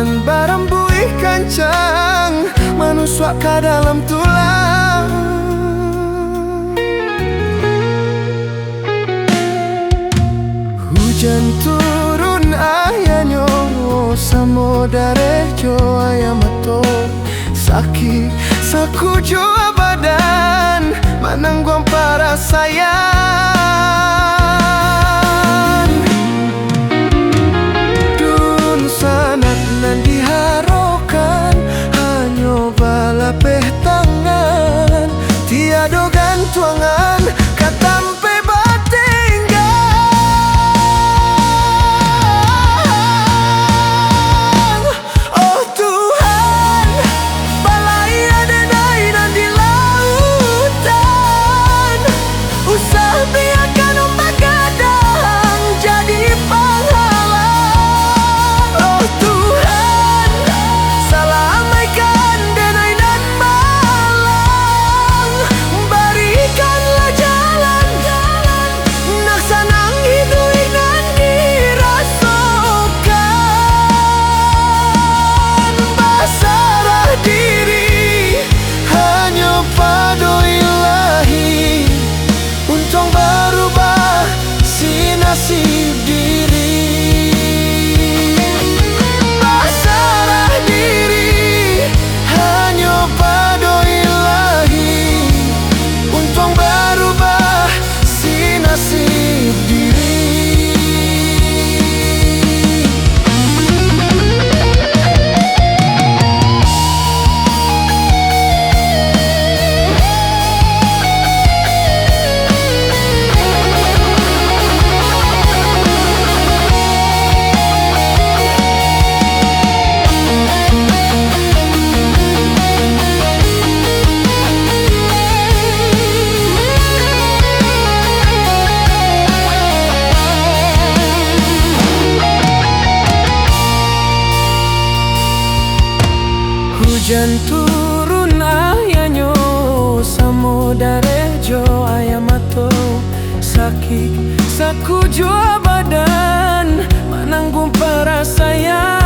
hujan barambui kancang manusuk ke dalam tulang. Hujan turun ayanyo samo darejo ayamato saki saku jua badan manangguang para sayang. Dun sanat nan diharokan hanyo balapeh tangan tiado gantuangan katampe batinggan. Oh Tuhan, balai adenai nan di lautan, usah biarkan ombak kadang jadi penghalang. Oh Tuhan, salamaikan denai nan malang, berikanlah jalan nak sanang hidup nan dirasakan. Basarah diri hanya pada Ilahi, untung berubah si nasib diri. Basarah diri hanya pada Ilahi, untung berubah si nasib diri. Hujan turun ayanyo samo darejo ayamato sakit saku jua badan mananggung para sayang.